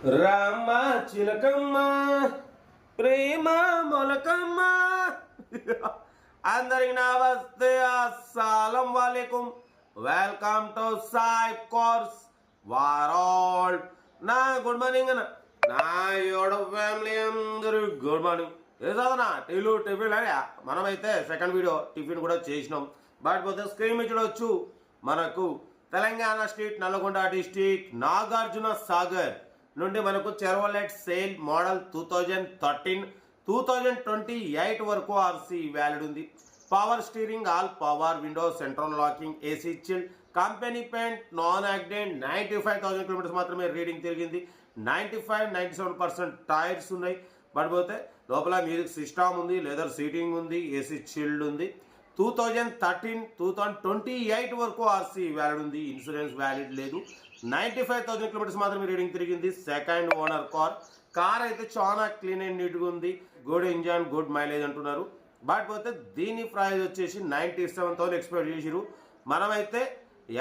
రామ చిలకమ్మ ప్రేమ మొలకమ్మ అందరికి నమస్తే అస్సలం వాలేకుం వెల్కమ్ టు సాయి కోర్స్ వారాల్ నా గుడ్ మార్నింగ్ అన్న నా యోడ ఫ్యామిలీ అందరూ గుడ్ మార్నింగ్ ఏ చదవనా టిఫిన్ అనే మనమైతే సెకండ్ వీడియో టిఫిన్ కూడా చేసినాం బట్ పోతే స్క్రీన్ మీద చూడవచ్చు మనకు తెలంగాణ స్టేట్ నల్గొండ డిస్టిక్ నాగార్జున సాగర్ నుండి మనకు చెర్వలెట్ సేల్ మోడల్ 2013-2028 వరకు ఆర్సీ వ్యాలిడ్ ఉంది. Power steering, all power window, central locking, AC chill, company paint, non accident, 95,000 kilometres మాత్రమే రీడింగ్ తిరిగింది. 95-97% టైర్స్ ఉన్నాయి. పడిపోతే లోపల మ్యూజిక్ సిస్టమ్ ఉంది, లెదర్ సీటింగ్ ఉంది, ఏసీ చిల్డ్ ఉంది. 2013-2028 వరకు ఆర్సీ వ్యాలిడ్ ఉంది. ఇన్సూరెన్స్ వ్యాలిడ్ లేదు. 95,000 కిలోమీటర్స్ మాత్రమే రీడింగ్ తిరిగింది. సెకండ్ ఓనర్ కార్ అయితే చాలా క్లీన్ అండ్ నీట్గా ఉంది. గుడ్ ఇంజన్, గుడ్ మైలేజ్ అంటున్నారు. బట్ పోతే దీని ప్రైస్ వచ్చేసి 97,000 ఎక్స్పెక్ట్ చేసిరు. మనమైతే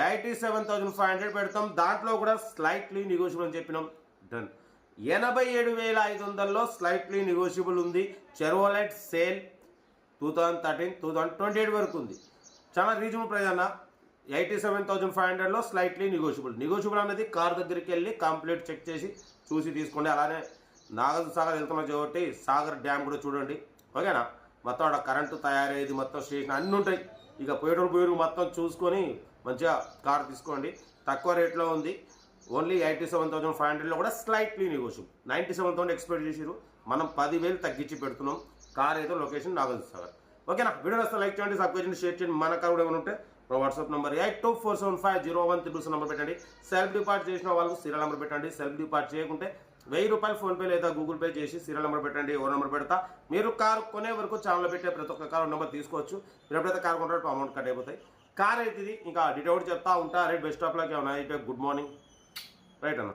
87,500 పెడతాం. దాంట్లో కూడా స్లైట్లీ నెగోషియబుల్ అని చెప్పినాం. డన్. 87,500లో స్లైట్లీ నెగోషియబుల్ ఉంది. చెర్వలెట్ సేల్ 2013-2028 వరకు ఉంది. చాలా రీజనబుల్ ప్రైస్ అన్న. 87,500లో స్లైట్లీ నెగోషియబుల్ అనేది కార్ దగ్గరికి వెళ్ళి కంప్లీట్ చెక్ చేసి చూసి తీసుకోండి. అలానే నాగార్జున సాగర్ వెళ్తున్నాం కాబట్టి సాగర్ డ్యామ్ కూడా చూడండి. ఓకేనా? మొత్తం అక్కడ కరెంటు తయారయ్యేది మొత్తం స్టేషన్ అన్నీ ఉంటాయి. ఇక పోయేటప్పుడు మొత్తం చూసుకొని మంచిగా కార్ తీసుకోండి. తక్కువ రేట్లో ఉంది. ఓన్లీ 87,500లో కూడా స్లైట్లీ నెగోషియబుల్. 97,000 ఎక్స్పెక్ట్ చేసిరు. మనం 10,000 తగ్గించి పెడుతున్నాం. కార్ అయితే లొకేషన్ నాగార్జున సాగర్. ఓకేనా? వీడియో వస్తే లైక్ చేయండి, సబ్స్క్రైబ్ చేయండి, షేర్ చేయండి. మన కార్ కూడా ఏమైనా ఉంటే మా వాట్సాప్ నెంబర్ 82475013 నెంబర్ పెట్టండి. సెల్ఫ్ డిపార్ట్ చేసిన వాళ్ళకు సీరియల్ నెంబర్ పెట్టండి. సెల్ఫ్ డిపార్ట్ చేయకుంటే 1000 రూపాయలు ఫోన్పే లేదా గూగుల్ పే చేసి సీరియల్ నెంబర్ పెట్టండి. ఎవరు నెంబర్ పెడతా మీరు కారు కొనే వరకు ఛానల్లో పెట్టే ప్రతి ఒక్క కారు నెంబర్ తీసుకోవచ్చు. మీరు ఎప్పుడైతే కారు కొంటారో అమౌంట్ కట్ అయిపోతాయి. కార్ అయితే ఇది ఇంకా డీటెయిల్ చెప్తా ఉంటా. Right best of luck. ఏమన్నా అయితే గుడ్ మార్నింగ్. రైట్ అన్న.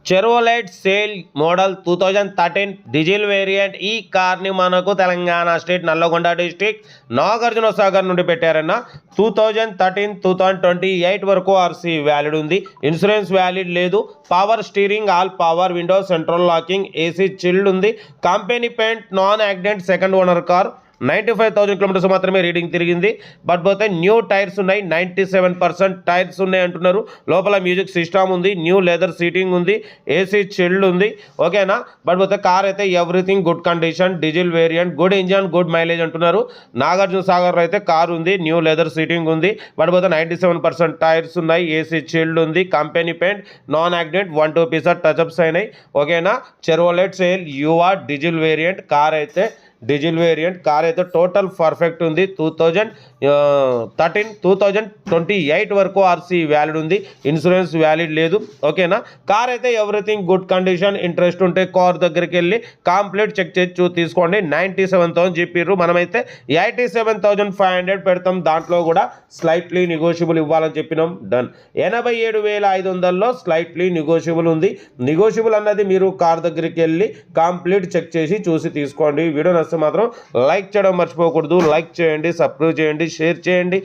Chevrolet sail model 2013 diesel variant. ఈ కార్ని మనకు తెలంగాణ స్టేట్ నల్లగొండ డిస్టిక్ నాగార్జున సాగర్ నుండి పెట్టారన్న. 2013-2028 వరకు ఆర్సీ వ్యాలిడ్ ఉంది. ఇన్సూరెన్స్ వ్యాలిడ్ లేదు. Power steering, all power window, central locking, AC chilled ఉంది. Company paint, non accident, second owner car. 95,000 kilometres మాత్రమే రీడింగ్ తిరిగింది. బట్ పోతే న్యూ టైర్స్ ఉన్నాయి. 97% టైర్స్ ఉన్నాయి అంటున్నారు. లోపల మ్యూజిక్ సిస్టమ్ ఉంది, న్యూ లెదర్ సీటింగ్ ఉంది, ఏసీ చిల్డ్ ఉంది. ఓకేనా? బట్ పోతే కార్ అయితే everything good condition, diesel variant, good engine, good mileage అంటున్నారు. నాగార్జున సాగర్లో అయితే కార్ ఉంది, న్యూ లెదర్ సీటింగ్ ఉంది. బట్ పోతే 97% టైర్స్ ఉన్నాయి, ఏసీ చిల్డ్ ఉంది, company paint, non accident, 1-2 pieces touch-ups అయినాయి. ఓకేనా? చెర్వలెట్ సేల్ యువా డీజిల్ వేరియంట్. కార్ అయితే డీజిల్ వేరియంట్. కార్ అయితే టోటల్ పర్ఫెక్ట్ ఉంది. 2013-2028 వరకు ఆర్సీ వ్యాలిడ్ ఉంది. ఇన్సూరెన్స్ వ్యాలిడ్ లేదు. ఓకేనా? కార్ అయితే ఎవ్రీథింగ్ గుడ్ కండిషన్. ఇంట్రెస్ట్ ఉంటే కార్ దగ్గరికి వెళ్ళి కంప్లీట్ చెక్ చేసి తీసుకోండి. 97,000 చెప్పిర్రు. మనమైతే 87,500 పెడతాం. దాంట్లో కూడా స్లైట్లీ నెగోషియబుల్ ఇవ్వాలని చెప్పినాం. డన్. 87,500లో స్లైట్లీ నెగోషియబుల్ ఉంది. నెగోషియబుల్ అన్నది మీరు కార్ దగ్గరికి వెళ్ళి కంప్లీట్ చెక్ చేసి చూసి తీసుకోండి. వీడియో మాత్రం లైక్ చేయడం మర్చిపోకూడదు. లైక్ చేయండి, సబ్స్క్రైబ్ చేయండి, షేర్ చేయండి.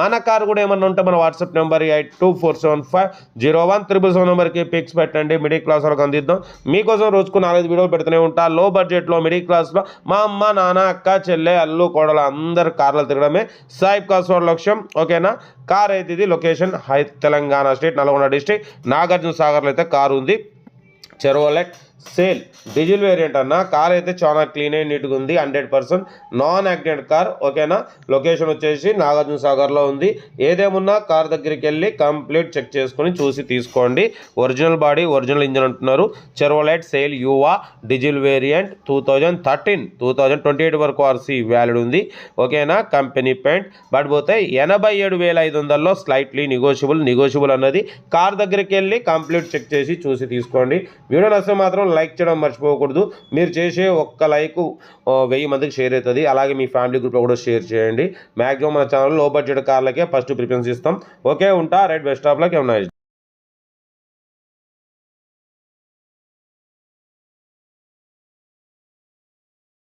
మన కారు కూడా ఏమన్నా ఉంటే మన వాట్సాప్ నెంబర్ 8247501377 నెంబర్కి పిక్స్ పెట్టండి. మిడిల్ క్లాస్ వాళ్ళకి అందిద్దాం. మీకోసం రోజుకు 4-5 వీడియోలు పెడుతూనే ఉంటా. లో బడ్జెట్లో మిడిల్ క్లాస్లో మా అమ్మ, నాన్న, అక్క, చెల్లె, అల్లు, కోడల అందరు కార్లు తిరగడమే సాయి కార్స్ వాళ్ళ లక్ష్యం. ఓకేనా? కార్ అయితే ఇది location Telangana state Nalgonda district Nagarjuna సాగర్లో అయితే కారు ఉంది. చెర్వలెట్ సేల్ డీజిల్ వేరియంట్ అన్న. కార్ అయితే చాలా క్లీన్ అండ్ నీట్గా ఉంది. 100% నాన్ యాక్సిడెంట్ కార్. ఓకేనా? లొకేషన్ వచ్చేసి నాగార్జున సాగర్లో ఉంది. ఏదేమున్నా కార్ దగ్గరికి వెళ్ళి కంప్లీట్ చెక్ చేసుకొని చూసి తీసుకోండి. ఒరిజినల్ బాడీ, ఒరిజినల్ ఇంజన్ అంటున్నారు. చెర్వలెట్ సేల్ యువా డీజిల్ వేరియంట్ 2013-2028 వరకు ఆర్సీ వ్యాలిడ్ ఉంది. ఓకేనా? Company paint. బట్ పోతే 87,500లో స్లైట్లీ నెగోషియబుల్ అన్నది కార్ దగ్గరికి వెళ్ళి కంప్లీట్ చెక్ చేసి చూసి తీసుకోండి. వీడియో నచ్చితే మాత్రం లైక్ చేయడం మర్చిపోకూడదు. మీరు చేసే ఒక్క లైక్ 1000 మందికి షేర్ అవుతుంది. అలాగే మీ ఫ్యామిలీ గ్రూప్లో కూడా షేర్ చేయండి. మ్యాక్సిమం మన ఛానల్ లో బడ్జెట్ కార్లకే ఫస్ట్ ప్రిఫరెన్స్ ఇస్తాం. ఓకే, ఉంటా. Right, best of luck. ఏమన్నా